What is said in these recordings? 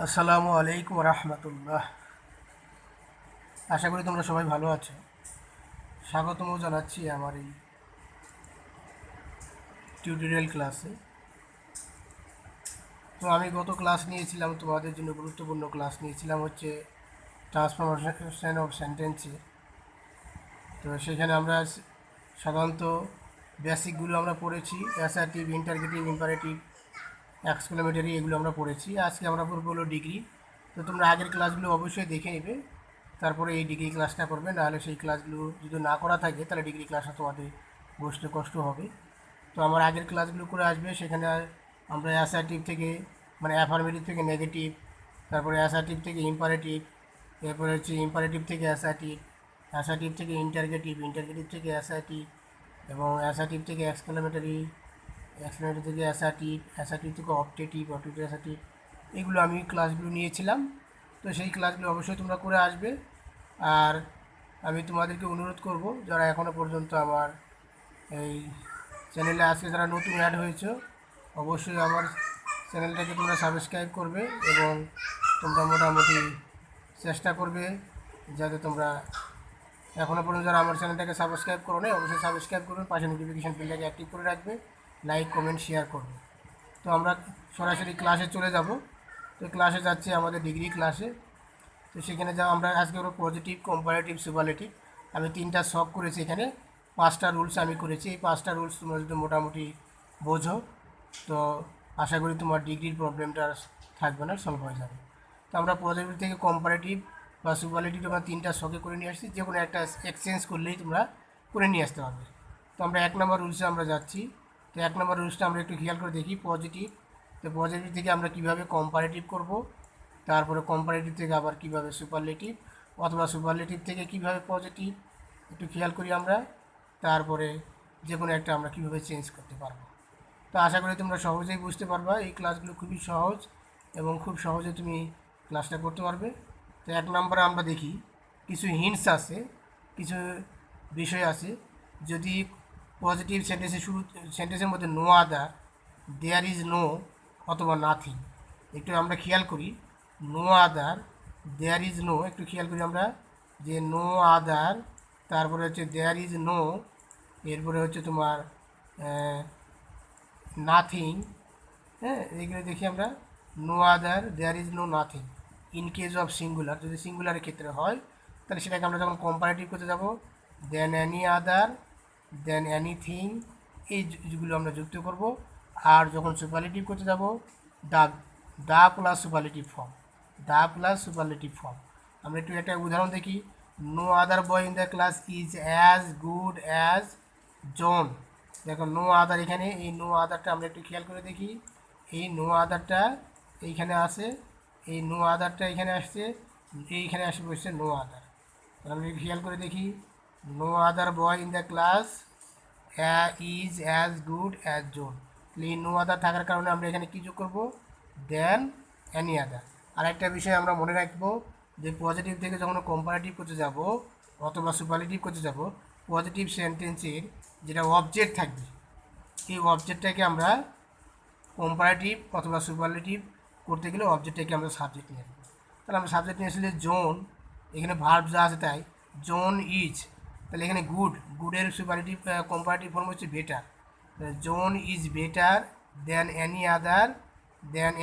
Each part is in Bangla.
আসসালামু আলাইকুম রহমতুল্লাহ। আশা করি তোমরা সবাই ভালো আছো। স্বাগতম জানাচ্ছি আমার এই টিউটোরিয়াল ক্লাসে। তো আমি গত ক্লাস নিয়েছিলাম, তোমাদের জন্য গুরুত্বপূর্ণ ক্লাস নিয়েছিলাম হচ্ছে ট্রান্সফরমেশন অফ সেন্টেন্সে। তো সেখানে আমরা সাধারণত বেসিকগুলো আমরা পড়েছি, অ্যাসার্টিভ, ইন্টারগেটিভ, ইম্পারেটিভ, এক্সক্লেমেটরি, এগুলো আমরা পড়েছি। আজকে আমরা পড়বো হলো ডিগ্রি। তো তোমরা আগের ক্লাসগুলো অবশ্যই দেখে নেবে, তারপরে এই ডিগ্রি ক্লাসটা করবে। নাহলে সেই ক্লাসগুলো যদি না করা থাকে তাহলে ডিগ্রি ক্লাসটা তোমাদের বসতে কষ্ট হবে। তো আমার আগের ক্লাসগুলো করে আসবে, সেখানে আমরা অ্যাসার্টিভ থেকে মানে অ্যাফার্মেটিভ থেকে নেগেটিভ, তারপরে অ্যাসার্টিভ থেকে ইম্পারেটিভ, এরপরে হচ্ছে ইম্পারেটিভ থেকে অ্যাসার্টিভ, অ্যাসার্টিভ থেকে ইন্টারগেটিভ, ইন্টারগেটিভ থেকে অ্যাসার্টিভ, এবং অ্যাসার্টিভ থেকে এক্সক্লেমেটরি, এক্সক্লেমেটরি থেকে অ্যাসার্টিভ, অ্যাসার্টিভ থেকে অপটেটিভ, অপটেটিভ অ্যাসার্টিভ, এগুলো আমি ক্লাসগুলো নিয়েছিলাম। তো সেই ক্লাসগুলো অবশ্যই তোমরা করে আসবে। আর আমি তোমাদেরকে অনুরোধ করব, যারা এখনও পর্যন্ত আমার এই চ্যানেলে আজকে যারা নতুন অ্যাড হয়েছে, অবশ্যই আমার চ্যানেলটাকে তোমরা সাবস্ক্রাইব করবে এবং তোমরা মোটামুটি চেষ্টা করবে যাতে তোমরা এখনও পর্যন্ত যারা আমার চ্যানেলটাকে সাবস্ক্রাইব করো না, অবশ্যই সাবস্ক্রাইব করবে, পাশে নোটিফিকেশান বেলটাকে অ্যাক্টিভ করে রাখবে, লাইক কমেন্ট শেয়ার করবে। তো আমরা সরাসরি ক্লাসে চলে যাব। তো ক্লাসে যাচ্ছি আমাদের ডিগ্রি ক্লাসে। তো সেখানে যা আমরা আজকে ওরা পজিটিভ, কম্পারেটিভ, সুপারলেটিভ, আমি 3টা শখ করেছি। এখানে 5টা রুলস আমি করেছি। এই 5টা রুলস তোমরা যদি মোটামুটি বোঝো, তো আশা করি তোমার ডিগ্রির প্রবলেমটা আর থাকবে না, সলভ হয়ে যাবে। তো আমরা পজিটিভ থেকে কম্পারেটিভ বা সুপারলেটিভ আমরা 3টা শখে করে নিয়ে আসছি। যে কোনো একটা এক্সচেঞ্জ করলেই তোমরা করে নিয়ে আসতে পারবে। তো আমরা 1 নম্বর রুলসে আমরা যাচ্ছি। তো 1 নম্বর রুলসটা আমরা একটু খেয়াল করে দেখি, পজিটিভ। তো পজিটিভ থেকে আমরা কীভাবে কম্পারেটিভ করব, তারপরে কম্পারেটিভ থেকে আবার কীভাবে সুপারলেটিভ, অথবা সুপারলেটিভ থেকে কীভাবে পজিটিভ, একটু খেয়াল করি আমরা। তারপরে যে কোনো একটা আমরা কীভাবে চেঞ্জ করতে পারবো। তো আশা করি তোমরা সহজেই বুঝতে পারবা। এই ক্লাসগুলো খুবই সহজ এবং খুব সহজে তুমি ক্লাসটা করতে পারবে। তো 1 নম্বরে আমরা দেখি কিছু হিন্টস আছে, কিছু বিষয় আছে। যদি পজিটিভ সেন্টেন্সের মধ্যে no other, there is no, অথবা নাথিং, একটু আমরা খেয়াল করি। No other, there is no, একটু খেয়াল করি আমরা যে নো আদার, তারপরে হচ্ছে দেয়ার ইজ নো, এরপরে হচ্ছে তোমার নাথিং। হ্যাঁ, এইগুলো দেখি আমরা। No other, there is no, nothing. In case of singular, যদি সিঙ্গুলারের ক্ষেত্রে হয় তাহলে সেটাকে আমরা যখন কম্পারেটিভ করতে যাব, দেন অ্যানি আদার, দেন এনিথিং, এইগুলো আমরা যুক্ত করব। আর যখন সুপারলেটিভ করতে যাব, the, the plus superlative form, the plus superlative form. আমরা একটু একটা উদাহরণ দেখি। No other boy in the class is as good as John. দেখো নো আদার, এখানে এই নো আদারটা আমরা একটু খেয়াল করে দেখি। এই নো আদারটা এইখানে আসে, এই নো আদারটা এখানে আসছে, এইখানে আসে বসছে নো আদার। আমরা একটু খেয়াল করে দেখি। No other boy in the class is as good as John. এই নো আদার থাকার কারণে আমরা এখানে কী যোগ করবো, দেন অ্যানি আদার। আর একটা বিষয় আমরা মনে রাখবো যে পজিটিভ থেকে যখন কম্পারেটিভ করতে যাব অথবা সুপারলেটিভ করতে যাব, পজিটিভ সেন্টেন্সের যেটা অবজেক্ট থাকবে, এই অবজেক্টটাকে আমরা কম্পারেটিভ অথবা সুপারলেটিভ করতে গেলে অবজেক্টটাকে আমরা সাবজেক্ট নিয়ে আসবো। তাহলে আমরা সাবজেক্ট নিয়ে আসলে জোন, এখানে ভার্ব যা আছে তাই, জোন ইজ, তাহলে এখানে গুড, গুডের সুপারলেটিভ কম্পারেটিভ ফর্ম হচ্ছে better. Zone is better than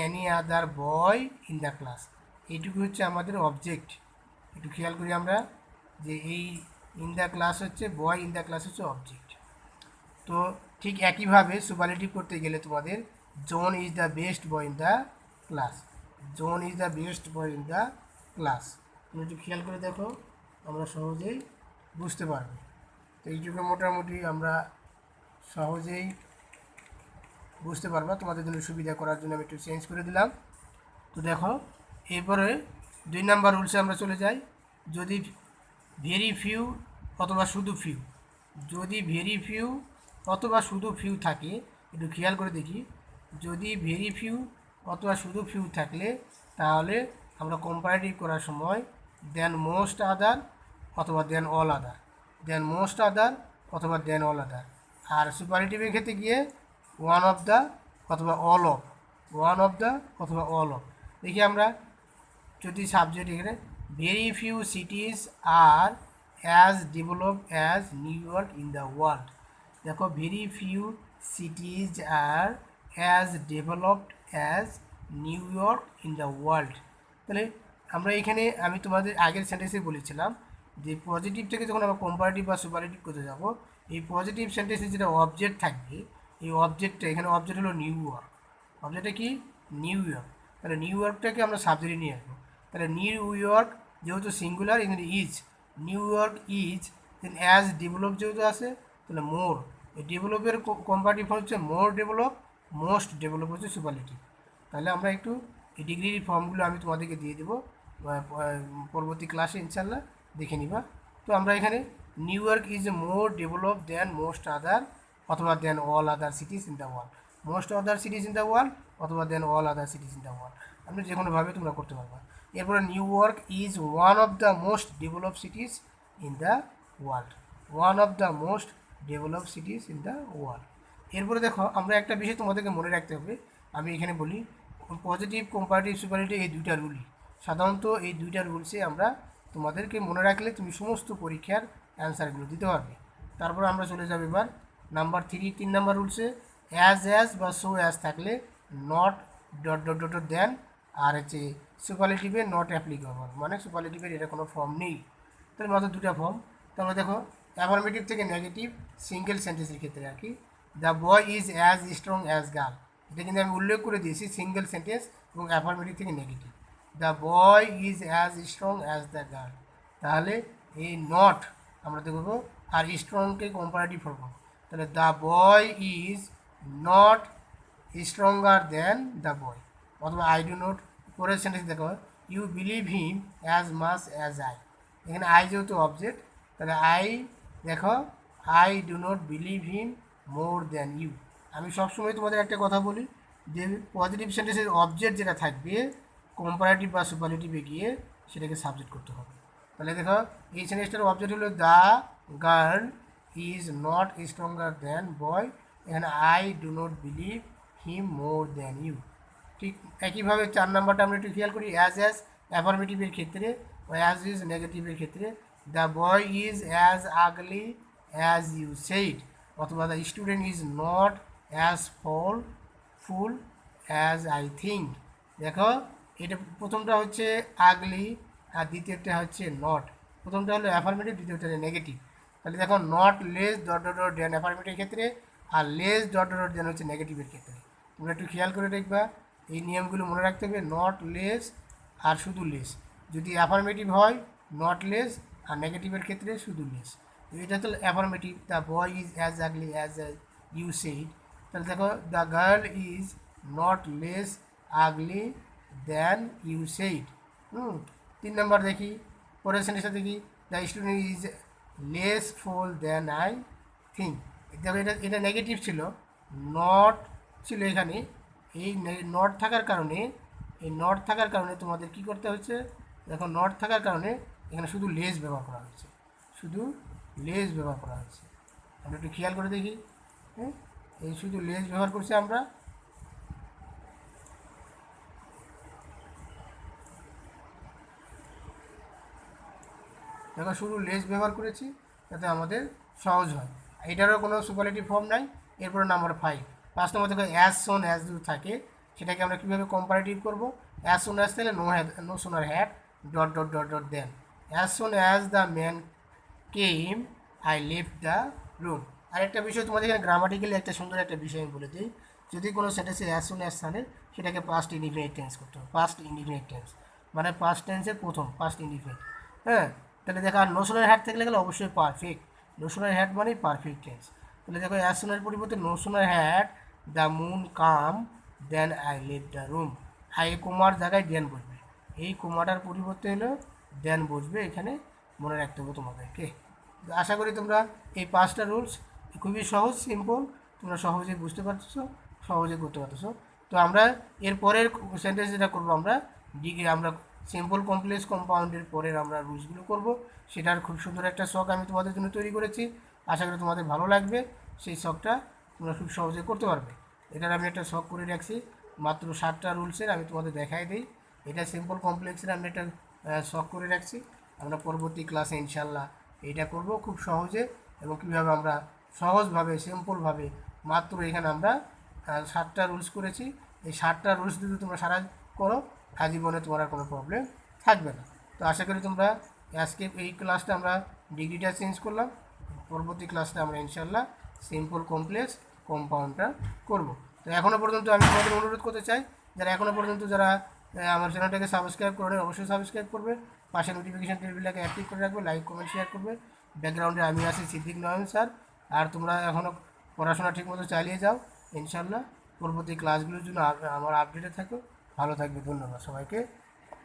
any other boy in the class. এইটুকু হচ্ছে আমাদের অবজেক্ট। একটু খেয়াল করি আমরা যে এই ইন দ্য ক্লাস হচ্ছে বয়, ইন দ্য ক্লাস হচ্ছে অবজেক্ট। তো ঠিক একইভাবে সুপারলেটিভ করতে গেলে তোমাদের John is the best boy in the class, John is the best boy in the class. তুমি একটু খেয়াল করে দেখো, আমরা সহজেই বুঝতে পারবো। তো এইটুকু মোটামুটি আমরা সহজেই বুঝতে পারবা। তোমাদের জন্য সুবিধা করার জন্য আমি একটু চেঞ্জ করে দিলাম। তো দেখো, এরপরে 2 নম্বর রুলসে আমরা চলে যাই। যদি ভেরি ফিউ অথবা শুধু ফিউ, যদি ভেরি ফিউ অথবা শুধু ফিউ থাকে, একটু খেয়াল করে দেখি। যদি ভেরি ফিউ অথবা শুধু ফিউ থাকলে তাহলে আমরা কম্পারেটিভ করার সময় দেন মোস্ট আদার অথবা দেন অল আদার, দেন মোস্ট আদার অথবা দেন অল আদার। আর সুপারলেটিভের ক্ষেত্রে গিয়ে ওয়ান অফ দ্য অথবা all of, one of the অথবা অল অফ। দেখি আমরা যদি সাবজেক্ট এখানে very few cities are as developed as New York in the world. দেখো very few cities are as developed as New York in the world. তাহলে আমরা এখানে আমি তোমাদের আগের সেন্টেন্সে বলেছিলাম যে পজিটিভ থেকে যখন আমরা কম্পারেটিভ বা সুপারলেটিভ করতে যাব, এই পজিটিভ সেন্টেন্সে যেটা অবজেক্ট থাকবে, এই অবজেক্টটা এখানে অবজেক্ট হলো নিউ ইয়র্ক। অবজেক্টটা কি? New York. তাহলে নিউ ইয়র্কটাকে আমরা সাবজেক্টে নিয়ে আসবো। তাহলে নিউ ইয়র্ক যেহেতু সিঙ্গুলার, এখানে is, New York is, then as develop যেহেতু আছে তাহলে মোর, এই ডেভেলপের কম্পারেটিভ ফর্ম হচ্ছে মোর ডেভেলপ, মোস্ট ডেভেলপ হচ্ছে সুপারলেটিভ। তাহলে আমরা একটু এই ডিগ্রির ফর্মগুলো আমি তোমাদেরকে দিয়ে দেবো পরবর্তী ক্লাসে, ইনশাল্লাহ দেখে নিবা। তো আমরা এখানে New York is more develop than most other, অথবা than all other cities in the world, most other cities in the world, অথবা then all other cities in the world, আপনি যে কোনোভাবে তোমরা করতে পারবা। এরপরে New York is one of the most develop cities in the world, one of the most develop cities in the world. এরপরে দেখো আমরা একটা বিষয় তোমাদেরকে মনে রাখতে হবে, আমি এখানে বলি পজিটিভ কম্পারেটিভ সুপারলেটিভ এই দুইটা রুলই, সাধারণত এই দুইটা রুলসে আমরা তোমাদেরকে মনে রাখলে তুমি সমস্ত পরীক্ষার অ্যান্সারগুলো দিতে পারবে। তারপর আমরা চলে যাব এবার নাম্বার 3 নাম্বার রুলসে, অ্যাজ বা সো অ্যাজ থাকলে নট ডট ডট ডট দেন, আর হচ্ছে সুপারলেটিভে নট অ্যাপ্লিকেবল, মানে সুপারলেটিভের এটা কোনো ফর্ম নেই। তাহলে মাত্র দুটা ফর্ম। তাহলে দেখো অ্যাফার্মেটিভ থেকে নেগেটিভ সিঙ্গেল সেন্টেন্সের ক্ষেত্রে আর কি, the boy is as strong as girl, এটা কিন্তু আমি উল্লেখ করে দিয়েছি সিঙ্গেল সেন্টেন্স এবং অ্যাফার্মেটিভ থেকে negative. The boy is as strong as the girl, তাহলে এই নট আমরা দেখব আর স্ট্রংকে কম্পারেটিভ ফর্ম, তাহলে the boy is not stronger than the boy, অথবা আই ডু নট। পরের সেন্টেন্স দেখো, you believe him as much as I, এখানে আই যেহেতু অবজেক্ট, তাহলে আই দেখো I do not believe him more than you. আমি সবসময় তোমাদের একটা কথা বলি যে পজিটিভ সেন্টেন্সের অবজেক্ট যেটা থাকবে কম্পারেটিভ বা সুপারলেটিভে গিয়ে সেটাকে সাবজেক্ট করতে হবে। তাহলে দেখো এই সেন্টেন্সটার অবজেক্ট হলো the girl is not stronger than boy, এখানে I do not believe him more than you. ঠিক একইভাবে 4 নাম্বারটা আমরা একটু খেয়াল করি, অ্যাজ অ্যাফার্মেটিভের ক্ষেত্রে ও অ্যাজ ইজ নেগেটিভের ক্ষেত্রে, the boy is as ugly as you said, অথবা the student is not as fool as I think. দেখো এটা প্রথমটা হচ্ছে আগলি আর দ্বিতীয়টা হচ্ছে নট, প্রথমটা হলো অ্যাফার্মেটিভ, দ্বিতীয়টা হলো নেগেটিভ। তাহলে দেখো not less dot dot dot then অ্যাফার্মেটিভের ক্ষেত্রে, আর less dot dot dot then হচ্ছে নেগেটিভের ক্ষেত্রে। তোমরা একটু খেয়াল করে দেখবা, এই নিয়মগুলো মনে রাখতে হবে, নট লেস আর শুধু লেস, যদি অ্যাফার্মেটিভ হয় নট লেস, আর নেগেটিভের ক্ষেত্রে শুধু লেস। এটা তো affirmative, the boy is as ugly as you said, তাহলে দেখো the girl is not less ugly than you said. 3 number দেখি, পরের সেন্টেন্সটা দেখি, the student is less full than I think. দেখো এটা নেগেটিভ ছিল, নট ছিল এখানে, এই নট থাকার কারণে, এই নট থাকার কারণে তোমাদের কি করতে হচ্ছে, দেখো নট থাকার কারণে এখানে শুধু লেস ব্যবহার করা হয়েছে, শুধু লেস ব্যবহার করা হয়েছে। আমরা একটু খেয়াল করে দেখি, হ্যাঁ এই শুধু লেস ব্যবহার করছি আমরা, দেখো শুধু লেস ব্যবহার করেছি যাতে আমাদের সহজ হয়। এটারও কোনো সুপারলেটিভ ফর্ম নাই। এরপরে নাম্বার 5 নম্বর দেখো অ্যাজ সোন অ্যাজ যদি থাকে সেটাকে আমরা কীভাবে কম্পারেটিভ করবো, অ্যাজ সোন অ্যাজ তাহলে no sooner had dot dot dot dot then, as soon as the man came I left the room. আরেকটা বিষয় তোমাদের এখানে গ্রামাটিক্যালি একটা সুন্দর একটা বিষয় আমি বলে দিই, যদি কোনো সেন্টেন্সে অ্যাজ সোন অ্যাজ থাকে সেটাকে পাস্ট ইনডিফিনিট টেন্স করতে হবে, পাস্ট ইনডিফিনিট টেন্স মানে পাস্ট টেন্সের প্রথম, পাস্ট ইনডিফিনিট। হ্যাঁ, তাহলে দেখো আর নোশনের হ্যাড থাকলে গেলে অবশ্যই পারফেক্ট, নোশনের হ্যাড মানেই পারফেক্ট টেন্স। তাহলে দেখো অ্যাজ সোনের পরিবর্তে নোশনের had the moon come then I left the room, I কোমার জায়গায় দেন বসবে, এই কোমাটার পরিবর্তে হলো দেন বসবে, এখানে মনে রাখতে হবে তোমাদেরকে। আশা করি তোমরা এই 5টা রুলস খুবই সহজ, সিম্পল, তোমরা সহজেই বুঝতে পারতেছো, সহজে করতে পারতেছো। তো আমরা এর পরের সেন্টেন্স যেটা করবো আমরা আমরা সিম্পল কমপ্লেক্স কম্পাউন্ডের পরের আমরা রুলসগুলো করব, সেটার খুব সুন্দর একটা শখ আমি তোমাদের জন্য তৈরি করেছি, আশা করি তোমাদের ভালো লাগবে, সেই শখটা তোমরা খুব সহজে করতে পারবে। এটার আমি একটা শখ করে রাখছি মাত্র 7টা রুলসের, আমি তোমাদের দেখাই দিই। এটা সিম্পল কমপ্লেক্সের আমি একটা শখ করে রাখছি। আমরা পরবর্তী ক্লাসে ইনশাল্লাহ এইটা করব খুব সহজে, এবং কীভাবে আমরা সহজভাবে সিম্পলভাবে মাত্র এখানে আমরা 7টা রুলস করেছি। এই 7টা রুলস যদি তোমরা সারা করো, আজীবনে তোমার আর কোনো প্রবলেম থাকবে না। তো আশা করি তোমরা আজকে এই ক্লাসটা আমরা ডিগ্রিটা চেঞ্জ করলাম, পরবর্তী ক্লাসটা আমরা ইনশাল্লাহ সিম্পল কমপ্লেক্স কম্পাউন্ডটা করব। তো এখনও পর্যন্ত আমি তোমাদের অনুরোধ করতে চাই, যারা এখনও পর্যন্ত যারা আমার চ্যানেলটাকে সাবস্ক্রাইব করে অবশ্যই সাবস্ক্রাইব করবে, পাশে নোটিফিকেশান টেবিলটাকে অ্যাক্টিভ করে রাখবে, লাইক কমেন্ট শেয়ার করবে। ব্যাকগ্রাউন্ডে আমি আছি সিদ্দিক নয়ন স্যার। আর তোমরা এখনও পড়াশোনা ঠিকমতো চালিয়ে যাও ইনশাল্লাহ। পরবর্তী ক্লাসগুলোর জন্য আমার আপডেটে থাকো। ভালো থাকবে। ধন্যবাদ সবাইকে।